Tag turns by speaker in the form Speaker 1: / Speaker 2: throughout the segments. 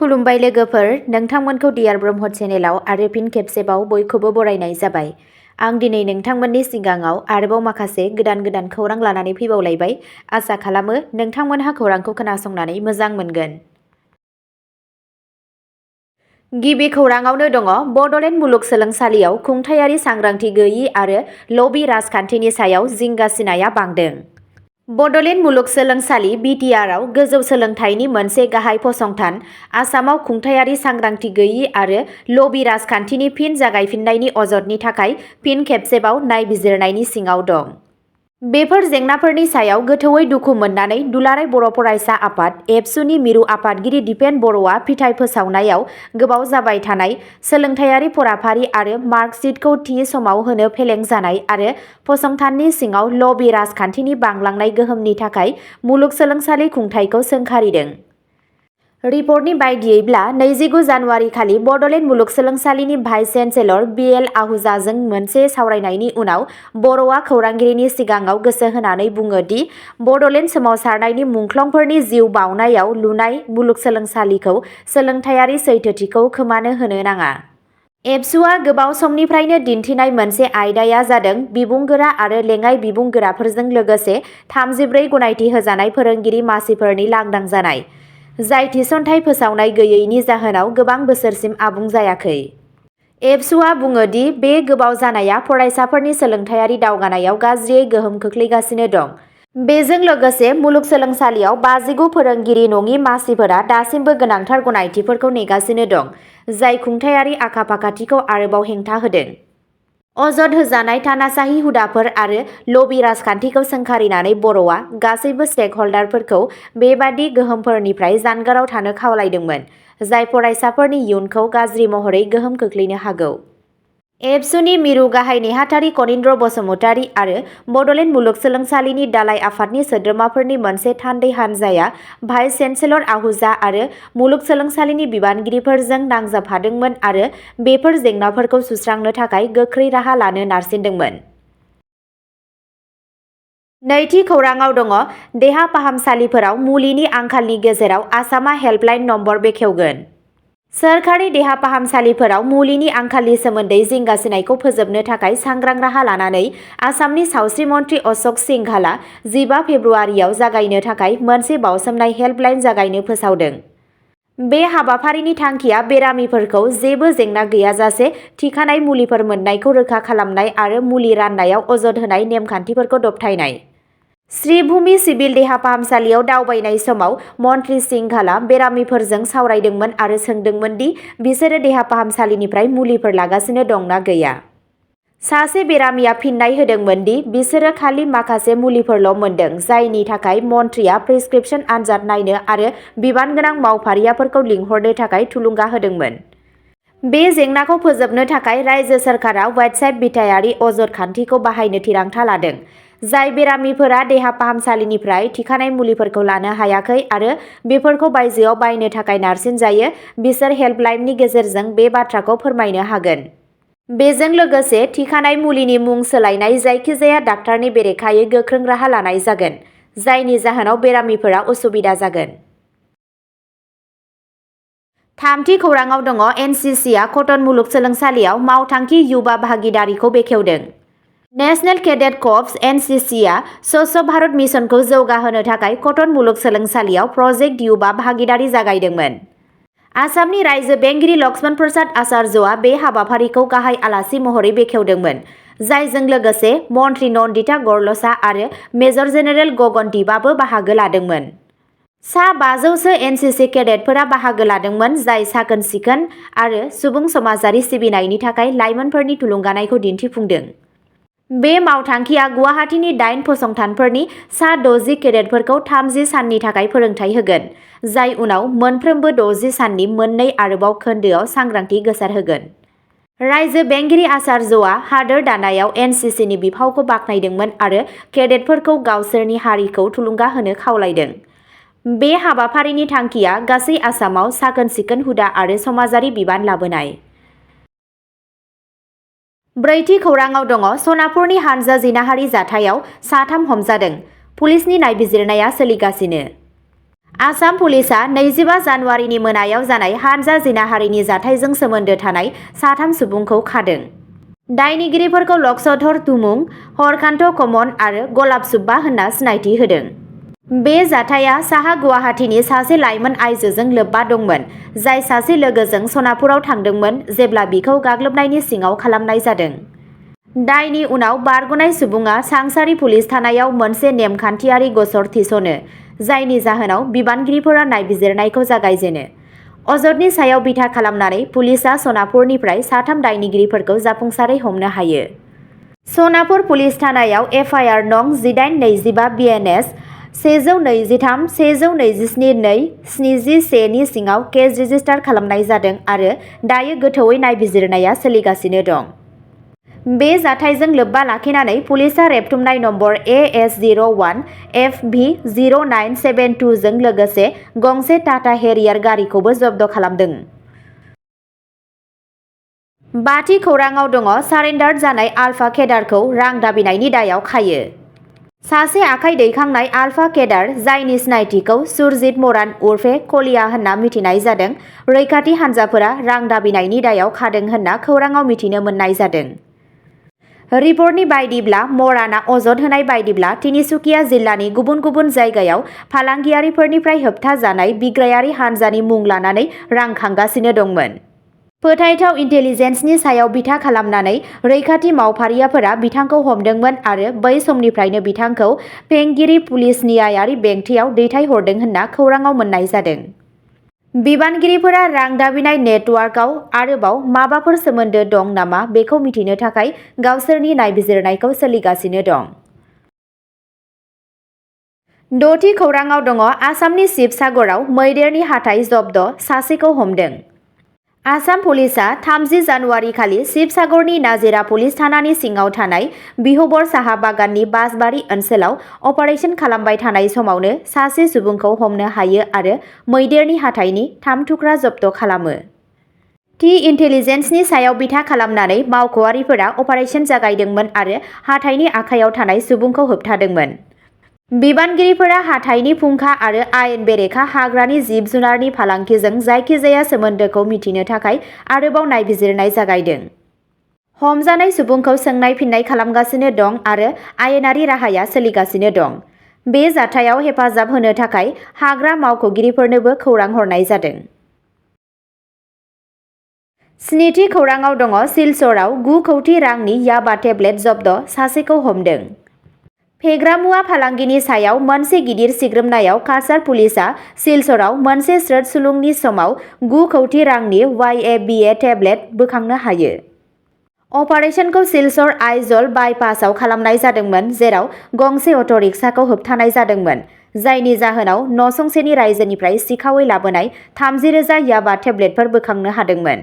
Speaker 1: खुलुमबाय लोगोफोर, नोंथांमोनखौ डियार ब्रह्म चेनेलाव आरो फिन खेबसेबाव बयखौबो बरायनाय जाबाय। आं दिनै नोंथांमोननि सिगाङाव आरोबाव माखासे गोदान खौरां लानानै फैबावलायबाय। आसा खालामो नोंथांमोनहा खौरांखौ खोनासंनानै मोजां मोनगोन। गिबि खौराङावनो दङ बड'लेण्ड मुलुगसोलोंसालियाव खुंथायारि सांग्रांथि गैयि आरो लबि राजखान्थिनि सायाव जिंगासिनाया बांदों। बड'लेण्ड मुलुगसोलोंसालि BTRआव गोजौ सोलोंथाइनि मोनसे गाहाय फसंथान आसामाव खुंथायारि सांग्रांथि गैयि आरो लबि राजखान्थिनि फिन जागायफिन्नायनि अजदनि थाखाय फिन खेबसेबाव नायबिजिरनायनि सिङाव दं। बेफोर जेंनाफोरनि सायाव गोथौयै दुखु मोननानै दुलाराय बर' फरायसा आफाद एबसुनि मिरु आफादगिरि दिपेन बर'आ फिथाइ फोसावनायाव गोबाव जाबाय थानाय सोलोंथायारि फराफारि आरो मार्कशीटखौ थि समाव होनो फेलें जानाय आरो फसंथाननि सिङाव लबि राजखान्थिनि बांलांनाय गोहोमनि थाखाय मुलुगसोलोंसालि खुंथायखौ सोंखारिदों। रिपर्टनि बायदियैब्ला 29 जानुवारि खालि बड'लेण्ड मुलुगसोलोंसालिनि भाइस चेन्सेलर BL आहूजाजों मोनसे सावरायनायनि उनाव बर'आ खौरांगिरिनि सिगाङाव गोसो होनानै बुङो दि बड'लेण्ड सोमावसारनायनि मुंख्लंफोरनि जिउ बाउनायाव लुनाय मुलुगसोलोंसालिखौ सोलोंथायारि सैथोथिखौ खोमानो होनो नाङा। एबसुआ गोबाव समनिफ्रायनो दिन्थिनाय मोनसे आयदाया जादों बिबुंगोरा आरो लेङाइ बिबुंगोराफोरजों लोगोसे 34 गनायथि होजानाय फोरोंगिरि मासिफोरनि लांदां जानाय, जाय थिसनथाइ फोसावनाय गैयैनि जाहोनाव गोबां बोसोरसिम आबुं जायाखै। एबसुआ बुङो दि बे गोबाव जानाया फरायसाफोरनि सोलोंथायारि दावगानायाव गाज्रियै गोहोम खोख्लैगासिनो दं। बेजों लोगोसे मुलुगसोलोंसालियाव 59 फोरोंगिरि नङि मासिफोरा दासिमबो गोनांथार गनायथिफोरखौ नेगासिनो दं, जाय खुंथायारि आखा-फाखाथिखौ आरोबाव हेंथा होदों। अजद होजानाय तानाशाही हुदाफोर आरो लबि राजखान्थिखौ सोंखारिनानै बर'आ गासैबो स्टेकहल्डारफोरखौ बेबादि गोहोमफोरनिफ्राय जानगाराव थानो खावलायदोंमोन, जाय फरायसाफोरनि इयुनखौ गाज्रि महरै गोहोम खोख्लैनो हागौ। एबसुनि मिरु गाहाय नेहाथारि कनिन्द्र बसुमतारी आरो बड'लेण्ड मुलुगसोलोंसालिनि दालाइ आफादनि सोद्रोमाफोरनि मोनसे थान्दै हान्जाया भाइस चेन्सेलर आहूजा आरो मुलुगसोलोंसालिनि बिबानगिरिफोरजों नांजाबफादोंमोन आरो बेफोर जेंनाफोरखौ सुस्रांनो थाखाय गोख्रै राहा लानो नारसिनदोंमोन। नैथि खौराङाव दङ देहा फाहामसालिफोराव मुलिनि आंखालनि गेजेराव आसामआ हेल्पलाइन नम्बर बेखेवगोन। सोरखारि देहा फाहामसालिफोराव मुलिनि आंखालनि सोमोन्दै जिंगासिनायखौ फोजोबनो थाखाय सांग्रां राहा लानानै आसामनि सावस्रि मन्थ्रि अशोक सिंघालआ 15 फेब्रुवारियाव जागायनो थाखाय मोनसे बावसोमनाय हेल्पलाइन जागायनो फोसावदों। बे हाबाफारिनि थांखिया बेरामिफोरखौ जेबो जेंना गैयाजासे थिखानाय मुलिफोर मोननायखौ रोखा खालामनाय आरो मुलि राननायाव अजद होनाय नेमखान्थिफोरखौ दबथायनाय। श्रीभूमि सिभिल देहा फाहामसालियाव दावबायनाय समाव मन्थ्रि सिंघालआ बेरामिफोरजों सावरायदोंमोन आरो सोंदोंमोन दि बिसोरो देहा फाहामसालिनिफ्राय मुलिफोर लागासिनो दं ना गैया। सासे बेरामिया फिननाय होदोंमोन दि बिसोरो खालि माखासे मुलिफोरल' मोनदों, जायनि थाखाय मन्थ्रिया प्रिस्क्रिप्शन आनजाद नायनो आरो बिबानगोनां मावफारियाफोरखौ लिंहरनो थाखाय थुलुंगा होदोंमोन। बे जेंनाखौ फोजोबनो थाखाय रायजो सोरखारा व्हाट्सएप बिथायारि अजद खान्थिखौ बाहायनो थिरांथा लादों, जाय बेरामिफोरा देहा फाहामसालिनिफ्राय थिखानाय मुलिफोरखौ लानो हायाखै आरो बेफोरखौ बायजोआव बायनो थाखाय नारसिनजायो, बिसोर हेल्पलाइननि गेजेरजों बे बाथ्राखौ फोरमायनो हागोन। बेजों लोगोसे थिखानाय मुलिनि मुं सोलायनाय जायखिजाया डाक्टारनि बेरेखायै गोख्रों राहा लानाय जागोन, जायनि जाहोनाव बेरामिफोरा उसुबिदा जागोन। थामथि खौराङाव दङ NCCआ कटन मुलुगसोलोंसालियाव मावथांखि युवा भागिदारिखौ बेखेवदों। नेशनेल केडेट कर्प्स NCCआ स्वच्छ भारत मिशनखौ जौगाहोनो थाखाय कटन मुलुगसोलोंसालियाव प्रजेक्ट युवा भागिदारि जागायदोंमोन। आसामनि रायजो बेंगिरि लक्ष्मण प्रसाद आचार्यआ बे हाबाफारिखौ गाहाय आलासि महरै बेखेवदोंमोन, जायजों लोगोसे मन्थ्रि नन्दिता गरलचा आरो मेजर जेनेरेल गगन दीपआबो बाहागो लादोंमोन। सा 500 NCC केडेटफोरा बाहागो लादोंमोन, जाय साखोन-सिखोन आरो सुबुं समाजारि सिबिनायनि थाखाय लाइमोनफोरनि थुलुंगानायखौ दिन्थिफुंदों। बे मावथांखिआ गुवाहाटीनि 8 फसंथानफोरनि सा 60 केडेटफोरखौ 30 साननि थाखाय फोरोंथाय होगोन, जाय उनाव मोनफ्रोमबो 60 साननि मोननै आरोबाव खोन्दोआव सांग्रांथि गोसारहोगोन। रायजो बेंगिरि आचार्यआ हादोर दानायाव NCCनि बिफावखौ बाख्नायदोंमोन आरो केडेटफोरखौ गावसोरनि हारिखौ थुलुंगा होनो खावलायदों। बे हाबाफारिनि थांखिया गासै आसामाव साखोन-सिखोन हुदा आरो समाजारि बिबान लाबोनाय। ब्रैथि खौराङाव दङ सनापुरनि हानजा जिनाहारि जाथायाव 3 हमजादों, पुलिसनि नायबिजिरनाया सोलिगासिनो। आसाम पुलिसआ 25 जानुवारिनि मोनायाव जानाय हानजा जिनाहारिनि जाथायजों सोमोन्दो थानाय 3 सुबुंखौ खादों। दायनिगिरिफोरखौ लक्ष्मधर तुमुं, हरकान्त कमन आरो गलाब सुब्बा होनना सिनायथि होदों। बे जाथाया साहा गुवाहाटीनि सासे लाइमोन आइजोजों लोब्बा दंमोन, जाय सासे लोगोजों सनापुराव थांदोंमोन जेब्ला बिखौ गाग्लोबनायनि सिङाव खालामनाय जादों। दायनि उनाव बारग'नाय सुबुङा सांसारि पुलिस थानायाव मोनसे नेमखान्थियारि गसर थिसनो, जायनि जाहोनाव बिबानगिरिफोरा नायबिजिरनायखौ जागायजेनो। अजदनि सायाव बिथा खालामनानै पुलिसआ सनापुरनिफ्राय 3 दायनिगिरिफोरखौ जाफुंसारै हमनो हायो। सनापुर पुलिस थानायाव एफआइआर नं 1825 बिएनएस 123-127-2-71 नि सिङाव केस रेजिस्टार खालामनाय जादों आरो दायो गोथौवै नायबिजिरनाया सोलिगासिनो दं। बे जाथायजों लोब्बा लाखिनानै पुलिसआ रेबथुमनाय नम्बर AS01 FV0972 जों लोगोसे गंसे टाटा हेरियार गारिखौबो जब्द खालामदों। बाथि खौराङाव दङ सारेन्डार जानाय आलफा केडारखौ रां दाबिनायनि दायाव खायो। सासे आखाइ दैखांनाय आलफा केडार, जायनि सिनायथिखौ सुरजित मरान उर्फे कलिया होनना मिथिनाय जादों, रैखाथि हान्जाफोरा रां दाबिनायनि दायाव खादों होनना खौराङाव मिथिनो मोननाय जादों। रिपर्टनि बायदिब्ला मराना अजद होनाय बायदिब्ला तिनिसुकिया जिल्लानि गुबुन गुबुन जायगायाव फालांगियारिफोरनिफ्राय होबथाजानाय बिग्रायारि हान्जानि मुं लानानै रां खांगासिनो दंमोन। फोथायथाव इन्टेलिजेन्सनि सायाव बिथा खालामनानै रैखाथि मावफारियाफोरा बिथांखौ हमदोंमोन आरो बै समनिफ्रायनो बिथांखौ पेंगिरि पुलिस न्यायारि बेंथियाव दैथायहरदों होनना खौराङाव मोननाय जादों। बिबानगिरिफोरा रां दाबिनाय नेटवार्कआव आरोबाव माबाफोर सोमोन्दो दं नामा बेखौ मिथिनो थाखाय गावसोरनि नायबिजिरनायखौ सोलिगासिनो दं। 6थि खौराङाव दङ आसामनि शिबसागराव मैदेरनि हाथाइ जब्द, सासेखौ हमदों। आसाम पुलिसआ 30 जानुवारि खालि शिबसागरनि नाजिरा पुलिस थानानि सिङाव थानाय बिहबर साहा बागाननि बासबारि ओनसोलाव अपारेशन खालामबाय थानाय समावनो सासे सुबुंखौ हमनो हायो आरो मैदेरनि हाथाइनि 3 थुख्रा जब्द खालामो। थि इन्टेलिजेन्सनि सायाव बिथा खालामनानै मावख'आरिफोरा अपारेशन जागायदोंमोन आरो हाथाइनि आखायाव थानाय सुबुंखौ होबथादोंमोन। बिबानगिरिफोरा हाथाइनि फुंखा आरो आयेन बेरेखा हाग्रानि जिब-जुनारनि फालांगिजों जायखिजाया सोमोन्दोखौ मिथिनो थाखाय आरोबाव नायबिजिरनाय जागायदों। हमजानाय सुबुंखौ सोंनाय-फिननाय खालामगासिनो दं आरो आयेनारि राहाया सोलिगासिनो दं। बे जाथायाव हेफाजाब होनो थाखाय हाग्रा मावख'गिरिफोरनोबो खौरां हरनाय जादों। 7थि खौराङाव दङ सिलचराव 9 कौटि रांनि याबा टेब्लेट जब्द, सासेखौ हमदों। फेग्रा मुवा फालांगिनि सायाव मोनसे गिदिर सिग्रोमनायाव काछार पुलिसआ सिलचराव मोनसे स्रोद सुलुंनि समाव 9 कौटि रांनि YABA टेब्लेट बोखांनो हायो। अपारेशनखौ सिलचर आइजल बाइपासआव खालामनाय जादोंमोन, जेराव गंसे अट'रिक्साखौ होबथानाय जादोंमोन, जायनि जाहोनाव नसुंसेनि रायजोनिफ्राय सिखावै लाबोनाय 30,000 याबा टेब्लेटफोर बोखांनो हादोंमोन।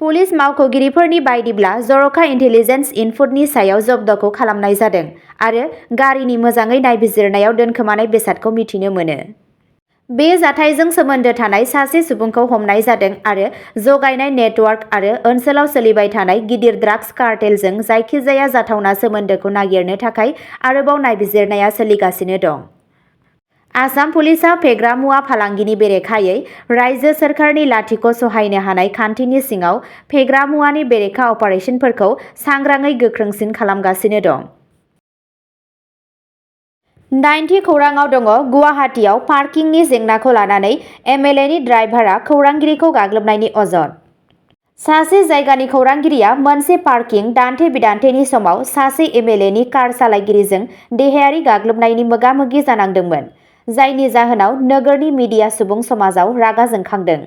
Speaker 1: पुलिस मावख'गिरिफोरनि बायदिब्ला जर'खा इन्टेलिजेन्स इनपुटनि सायाव जब्दखौ खालामनाय जादों आरो गारिनि मोजाङै नायबिजिरनायाव दोनखोमानाय बेसादखौ मिथिनो मोनो। बे जाथायजों सोमोन्दो थानाय सासे सुबुंखौ हमनाय जादों आरो जगायनाय नेटवार्क आरो ओनसोलाव सोलिबाय थानाय गिदिर ड्राग्स कार्टेलजों जायखिजाया जाथावना सोमोन्दोखौ नागिरनो थाखाय आरोबाव नायबिजिरनाया सोलिगासिनो दं। आसाम पुलिसआ फेग्रा मुवा फालांगिनि बेरेखायै रायजो सोरखारनि लाथिख' सहायनो हानाय खान्थिनि सिङाव फेग्रा मुवानि बेरेखा अपारेशनफोरखौ सांग्राङै गोख्रोंसिन खालामगासिनो दं। 9थि खौराङाव दङ गुवाहाटीआव पार्किंनि जेंनाखौ लानानै MLAनि ड्राइभारआ खौरांगिरिखौ गाग्लोबनायनि अजद। सासे जायगानि खौरांगिरिया मोनसे पार्किं दान्थे-बिदान्थेनि समाव सासे MLAनि कार सालायगिरिजों देहायारि गाग्लोबनायनि मोगा-मोगि जानांदोंमोन, जायनि जाहोनाव नोगोरनि मिडिया सुबुं समाजाव रागा जोंखांदों।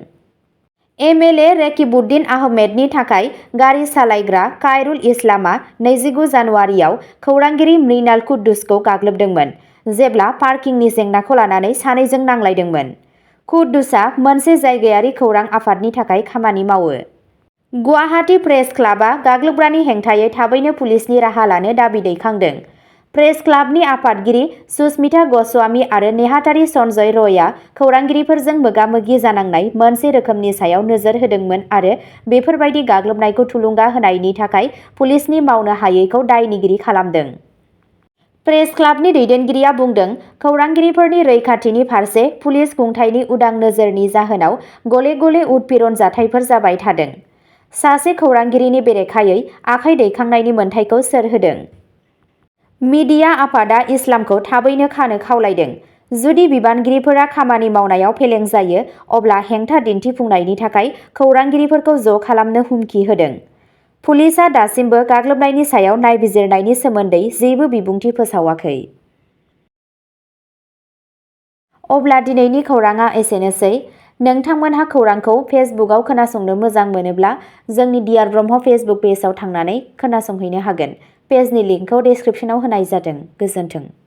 Speaker 1: MLA रेकिबुद्दिन आहमेदनि थाखाय गारि सालायग्रा कायरुल इस्लामआ 29 जानुवारियाव खौरांगिरि मृणाल कुद्दुसखौ गाग्लोबदोंमोन, जेब्ला पार्किंनि जेंनाखौ लानानै सानैजों नांलायदोंमोन। कुद्दुसआ मोनसे जायगायारि खौरां आफादनि थाखाय खामानि मावो। गुवाहाटी प्रेस क्लाबआ गाग्लोबग्रानि हेंथायै थाबैनो पुलिसनि राहा लानो दाबि दैखांदों। प्रेस क्लाबनि आफादगिरि सुस्मिता गस्वामी आरो नेहाथारि सन्जय रयआ खौरांगिरिफोरजों मोगा-मोगि जानांनाय मोनसे रोखोमनि सायाव नोजोर होदोंमोन आरो बेफोरबायदि गाग्लोबनायखौ थुलुंगा होनायनि थाखाय पुलिसनि मावनो हायैखौ दायनिगिरि खालामदों। प्रेस क्लाबनि दैदेनगिरिया बुंदों, खौरांगिरिफोरनि रैखाथिनि फारसे पुलिस खुंथायनि उदां नोजोरनि जाहोनाव गले-गले उत्पीड़न जाथायफोर जाबाय थादों। सासे खौरांगिरिनि बेरेखायै आखाइ दैखांनायनि मोन्थाइखौ सोर होदों? मिडिया आफादा इस्लामखौ थाबैनो खानो खावलायदों। जुदि बिबानगिरिफोरा खामानि मावनायाव फेलें जायो, अब्ला हेंथा दिन्थिफुंनायनि थाखाय खौरांगिरिफोरखौ ज' खालामनो हुमखि होदों। पुलिसआ दासिमबो गाग्लोबनायनि सायाव नायबिजिरनायनि सोमोन्दै जेबो बिबुंथि फोसावाखै। अब्ला दिनैनि खौरांआ एसेनोसै। नोंथांमोनहा खौरांखौ फेसबुकआव खोनासंनो मोजां मोनोब्ला जोंनि डियार ब्रह्म फेसबुक पेजआव थांनानै खोनासंहैनो हागोन। पेजनि लिंकखौ डेस्क्रिप्शनाव होनाय जादों। गोजोन्थों।